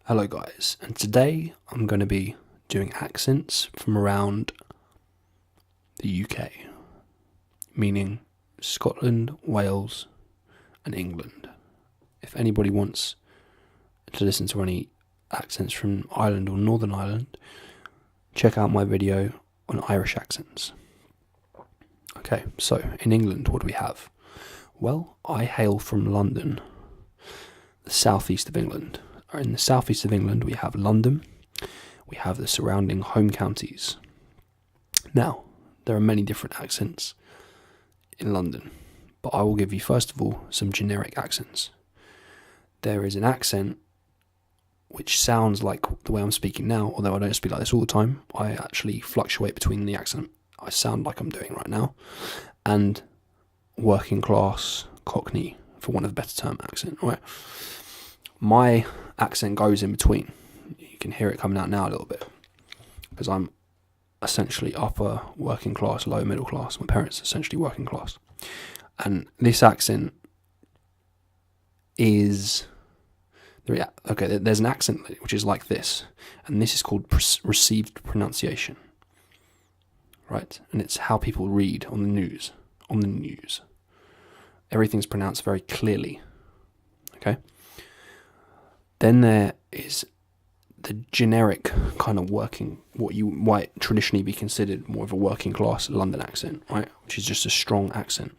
Hello guys, and today I'm going to be doing accents from around the UK, meaning Scotland, Wales and England. If anybody wants to listen to any accents from Ireland or Northern Ireland, check out my video on Irish accents. Okay, so in England, what do we have? Well, I hail from London, the southeast of England. In the southeast of England, we have London, we have the surrounding home counties. Now, there are many different accents in London, but I will give you first of all some generic accents. There is an accent which sounds like the way I'm speaking now, although I don't speak like this all the time. I actually fluctuate between the accent I sound like I'm doing right now and working class Cockney, for want of a better term, accent, right? My accent goes in between. You can hear it coming out now a little bit because I'm essentially upper working class, low middle class. My parents are essentially working class, and this accent is okay. There's an accent which is like this, and this is called received pronunciation, right? And it's how people read on the news. Everything's pronounced very clearly. Okay. Then there is the generic kind of working, what you might traditionally be considered more of a working class London accent, right? Which is just a strong accent.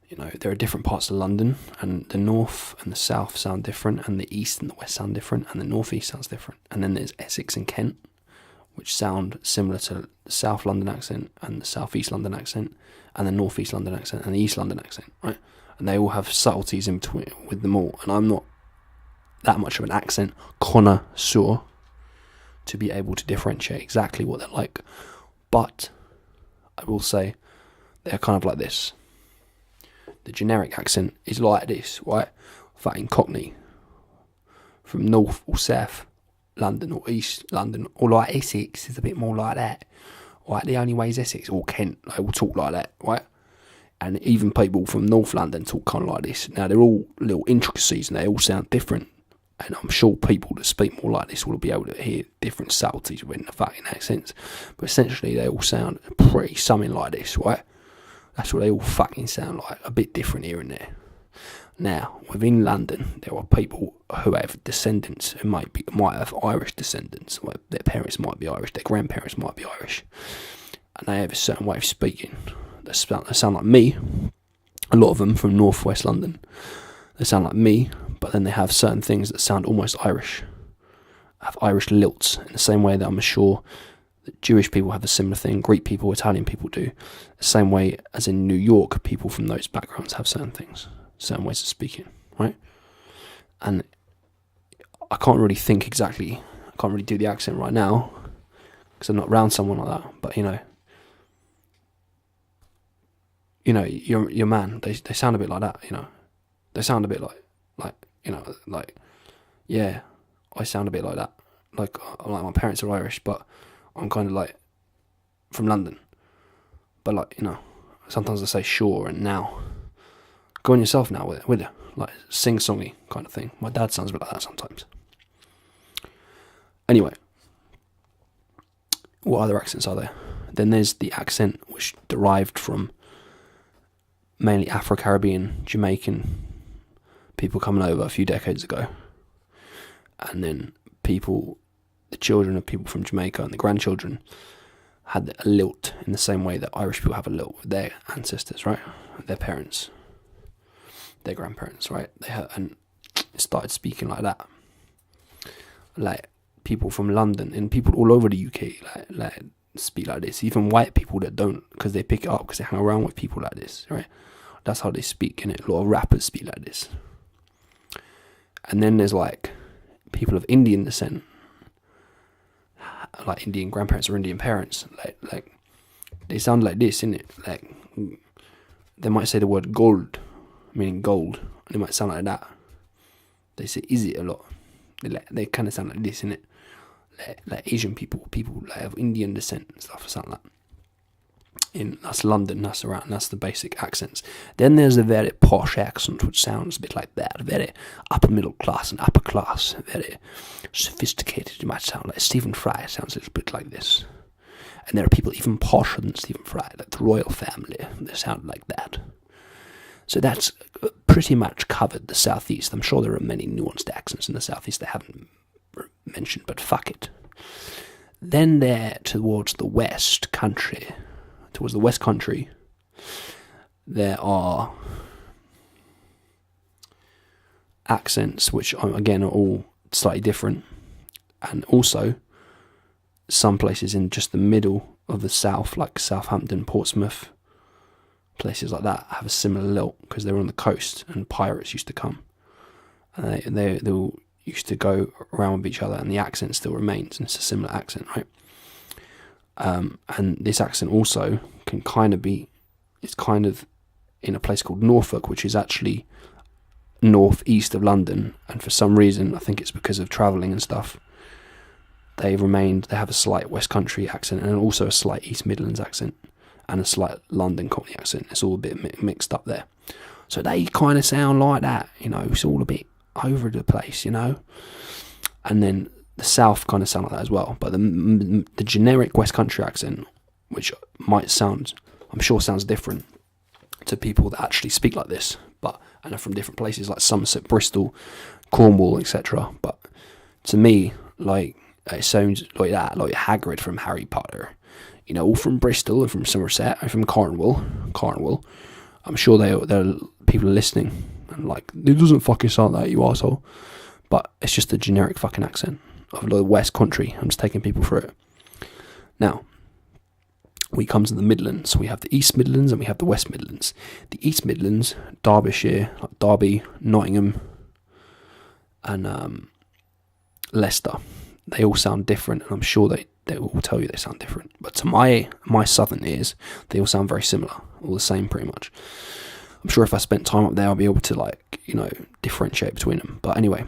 You know, there are different parts of London, and the north and the south sound different, and the east and the west sound different, and the northeast sounds different. And then there's Essex and Kent, which sound similar to the South London accent, and the Southeast London accent, and the Northeast London accent, and the East London accent, right? And they all have subtleties in between with them all. And I'm not that much of an accent connoisseur to be able to differentiate exactly what they're like. But I will say they're kind of like this. The generic accent is like this, right? Fucking Cockney. From North or South London or East London, or like Essex is a bit more like that. Right, the only way is Essex or Kent, they all talk like that, right? And even people from North London talk kind of like this. Now, they're all little intricacies and they all sound different. And I'm sure people that speak more like this will be able to hear different subtleties within the fucking accents. But essentially, they all sound pretty something like this, right? That's what they all fucking sound like, a bit different here and there. Now, within London, there are people who have descendants who might have Irish descendants. Like their parents might be Irish, their grandparents might be Irish. And they have a certain way of speaking. They sound like me. A lot of them from northwest London. They sound like me, but then they have certain things that sound almost Irish. Have Irish lilts in the same way that I'm sure that Jewish people have a similar thing. Greek people, Italian people do. The same way as in New York, people from those backgrounds have certain things, certain ways of speaking, right? And I can't really think exactly. I can't really do the accent right now because I'm not around someone like that. But your man, they sound a bit like that, They sound a bit like, yeah, I sound a bit like that. Like my parents are Irish, but I'm kind of like from London. But sometimes I say sure and now. Go on yourself now with it. Like sing-songy kind of thing. My dad sounds a bit like that sometimes. Anyway, what other accents are there? Then there's the accent which derived from mainly Afro-Caribbean, Jamaican people coming over a few decades ago. And then the children of people from Jamaica and the grandchildren had a lilt in the same way that Irish people have a lilt with their ancestors, right? Their parents, their grandparents, right? And started speaking like that. Like people from London and people all over the UK like speak like this. Even white people that don't, because they pick it up because they hang around with people like this, right? That's how they speak, innit? A lot of rappers speak like this. And then there's like people of Indian descent, like Indian grandparents or Indian parents, like they sound like this, innit? Like they might say the word gold, meaning gold, and they might sound like that. They say is it a lot. They kind of sound like this, innit? Like Asian people like of Indian descent and stuff, sound like that. That's London, that's the basic accents. Then there's a very posh accent, which sounds a bit like that, very upper middle class and upper class, very sophisticated. You might sound like Stephen Fry, sounds a little bit like this. And there are people even posher than Stephen Fry, like the royal family, they sound like that. So that's pretty much covered the southeast. I'm sure there are many nuanced accents in the southeast I haven't mentioned, but fuck it. Then there towards the west country, there are accents which again are all slightly different, and also some places in just the middle of the south, like Southampton, Portsmouth, places like that, have a similar lilt because they were on the coast and pirates used to come, and they all used to go around with each other, and the accent still remains, and it's a similar accent, right? And this accent also can it's kind of in a place called Norfolk, which is actually northeast of London, and for some reason, I think it's because of travelling and stuff, they have a slight West Country accent and also a slight East Midlands accent and a slight London Cockney accent. It's all a bit mixed up there. So they kind of sound like that, it's all a bit over the place, And then the South kind of sound like that as well. But the generic West Country accent, which I'm sure sounds different to people that actually speak like this, and are from different places like Somerset, Bristol, Cornwall, etc. But to me, like, it sounds like that, like Hagrid from Harry Potter. All from Bristol and from Somerset and from Cornwall. I'm sure there are people listening and like, it doesn't fucking sound like that, you arsehole. But it's just a generic fucking accent of the West Country. I'm just taking people through it. Now, we come to the Midlands. We have the East Midlands and we have the West Midlands. The East Midlands, Derbyshire, like Derby, Nottingham, and Leicester. They all sound different, and I'm sure they will tell you they sound different. But to my southern ears, they all sound very similar, all the same pretty much. I'm sure if I spent time up there, I'll be able to differentiate between them. But anyway,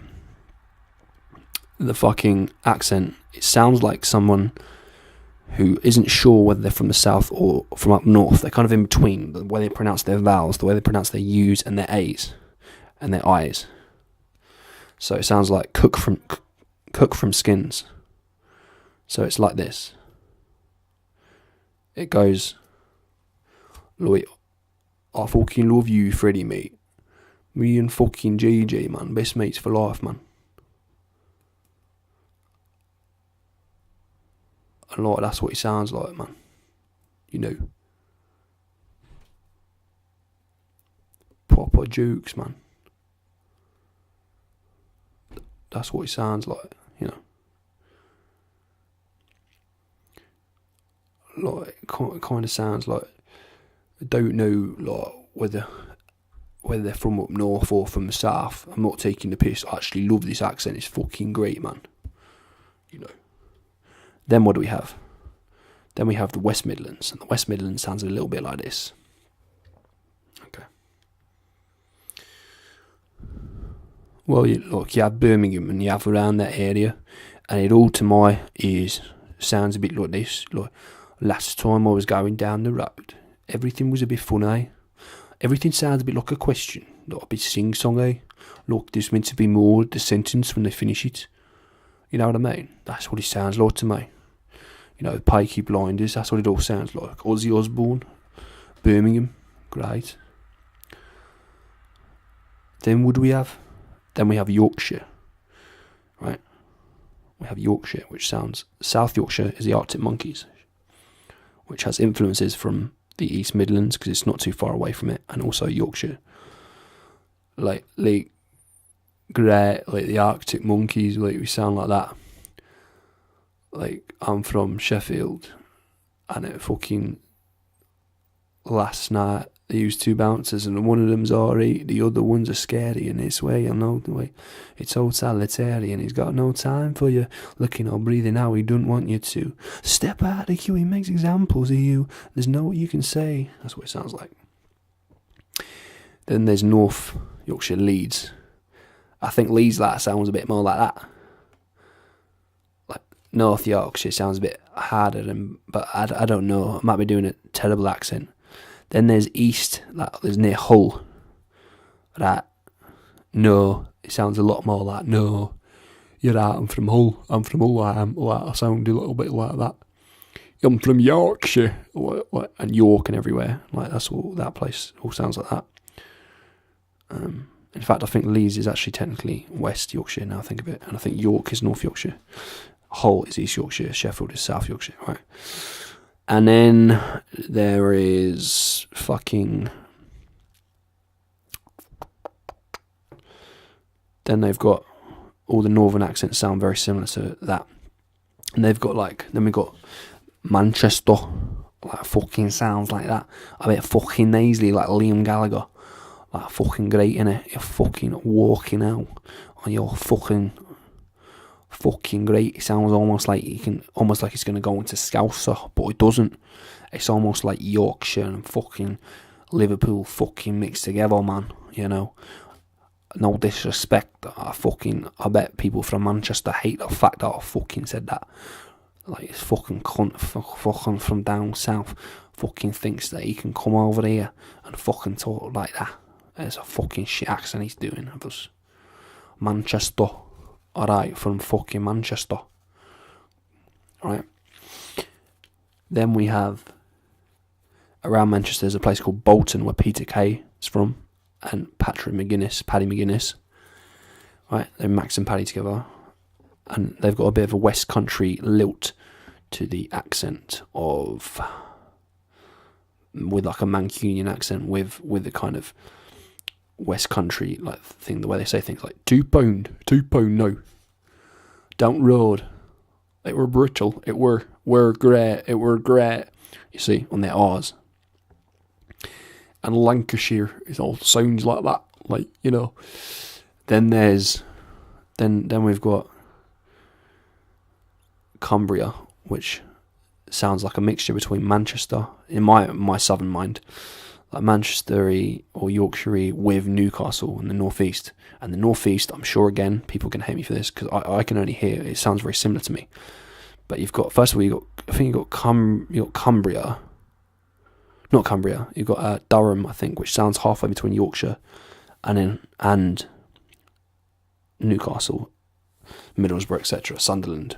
the fucking accent, it sounds like someone who isn't sure whether they're from the south or from up north. They're kind of in between, the way they pronounce their vowels, the way they pronounce their U's and their A's and their I's. So it sounds like Cook from Skins. So it's like this. It goes, like, I fucking love you, Freddie, mate. Me and fucking JJ, man. Best mates for life, man. And like, that's what it sounds like, man. Proper jokes, man. That's what it sounds like, Like, it kind of sounds like, I don't know, like, whether they're from up north or from the south. I'm not taking the piss. I actually love this accent. It's fucking great, man. Then what do we have? Then we have the West Midlands, and the West Midlands sounds a little bit like this. Okay. Well, you have Birmingham and you have around that area, and it all to my ears sounds a bit like this. Like, last time I was going down the road, everything was a bit funny. Everything sounds a bit like a question, like a bit sing-songy. Like there's meant to be more the sentence when they finish it. You know what I mean? That's what it sounds like to me. Peaky Blinders, that's what it all sounds like. Ozzy Osbourne, Birmingham, great. Then what do we have? Then we have Yorkshire, right? We have Yorkshire, which sounds... South Yorkshire is the Arctic Monkeys, which has influences from the East Midlands because it's not too far away from it, and also Yorkshire. Like great, like the Arctic Monkeys, like we sound like that. Like, I'm from Sheffield, and it fucking... Last night, they used two bouncers, and one of them's alright, the other one's a scary in this way, the way. It's old solitary, and he's got no time for you. Looking or breathing out, he don't want you to. Step out of the queue, he makes examples of you. There's no what you can say. That's what it sounds like. Then there's North Yorkshire, Leeds. I think Leeds, that sounds a bit more like that. Like, North Yorkshire sounds a bit harder, but I don't know. I might be doing a terrible accent. Then there's East, like there's near Hull. That no, it sounds a lot more like no. You're right. I'm from Hull. I'm from Hull. I sound a little bit like that. I'm from Yorkshire, and York and everywhere. Like that's all. That place all sounds like that. In fact, I think Leeds is actually technically West Yorkshire now I think of it, and I think York is North Yorkshire. Hull is East Yorkshire, Sheffield is South Yorkshire, right? And then there is fucking... Then they've got all the northern accents sound very similar to that. And they've got then we've got Manchester, like fucking sounds like that. A bit fucking nasally, like Liam Gallagher. Like fucking great, innit? You're fucking walking out on your fucking great. It sounds almost like it's gonna go into Scouser, but it doesn't. It's almost like Yorkshire and fucking Liverpool fucking mixed together, man. You know, no disrespect. I bet people from Manchester hate the fact that I fucking said that. Like it's fucking cunt, fucking from down south, fucking thinks that he can come over here and fucking talk like that. It's a fucking shit accent he's doing of us. Manchester. Alright, from fucking Manchester. Right. Then we have, around Manchester, there's a place called Bolton where Peter Kay is from, and Paddy McGuinness. Right, they're Max and Paddy together. And they've got a bit of a West Country lilt to the accent with like a Mancunian accent with the kind of West Country like thing, the way they say things like £2 no, down road, it were brittle, it were great, you see, on their R's. And Lancashire, it all sounds like that, like, you know. Then we've got Cumbria, which sounds like a mixture between Manchester, in my southern mind, like Manchester-y or Yorkshire-y with Newcastle in the northeast. And the northeast, I'm sure again people can hate me for this because I can only hear it sounds very similar to me. But you've got, first of all, you've got Cumbria, not Cumbria. You've got Durham, I think, which sounds halfway between Yorkshire and Newcastle, Middlesbrough, etc., Sunderland.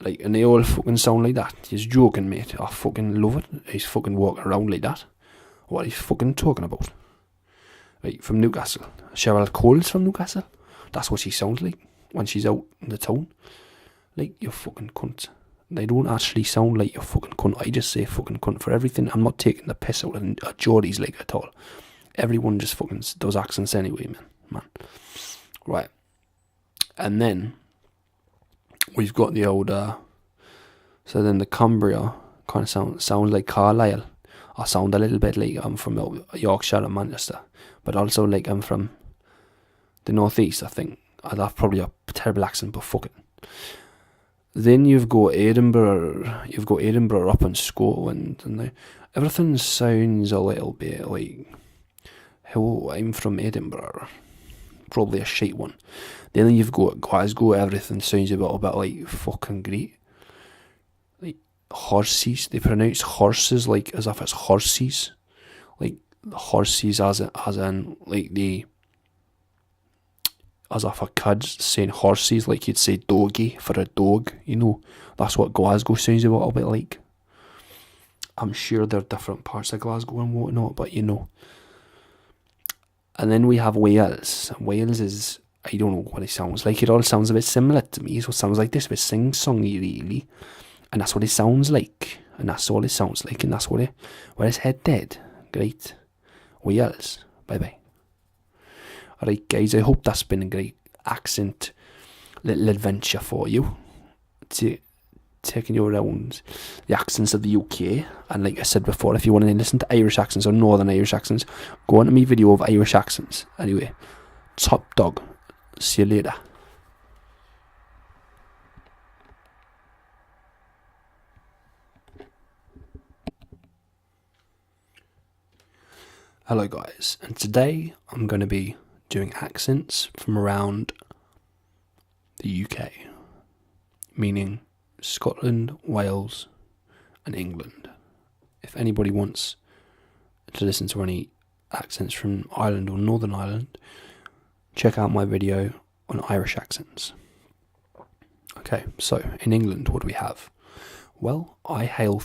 Like, and they all fucking sound like that. He's joking, mate. I fucking love it. He's fucking walking around like that. What are you fucking talking about? Like, from Newcastle. Cheryl Cole's from Newcastle. That's what she sounds like when she's out in the town. Like, you fucking cunt. They don't actually sound like you fucking cunt. I just say fucking cunt for everything. I'm not taking the piss out of Geordie's like at all. Everyone just fucking does accents anyway, man. Right. And then we've got the old, so then the Cumbria kind of sounds like Carlisle. I sound a little bit like I'm from Yorkshire and Manchester, but also like I'm from the northeast, I think. I'd have probably a terrible accent, but fuck it. Then you've got Edinburgh up in Scotland, and everything sounds a little bit like, hello, I'm from Edinburgh. Probably a shite one. Then you've got Glasgow, everything sounds a little bit like fucking great. Like horses, they pronounce horses like as if it's horses. Like horses as in like as if a kid's saying horses, like you'd say doggy for a dog, you know. That's what Glasgow sounds a little bit like. I'm sure there are different parts of Glasgow and whatnot, but you know. And then we have Wales. Wales is, I don't know what it sounds like. It all sounds a bit similar to me. So it sounds like this, a bit sing-songy really. And that's what it sounds like. And that's all it sounds like. And that's what where his head dead. Great. Wales. Bye-bye. Alright guys, I hope that's been a great accent little adventure for you. Taking you around the accents of the UK. And like I said before, if you want to listen to Irish accents or Northern Irish accents, go on to my video of Irish accents. Anyway, top dog. See you later. Hello guys, and today I'm going to be doing accents from around the UK. meaning Scotland, Wales, and England. If anybody wants to listen to any accents from Ireland or Northern Ireland, check out my video on Irish accents. Okay, so in England, what do we have? Well, I hail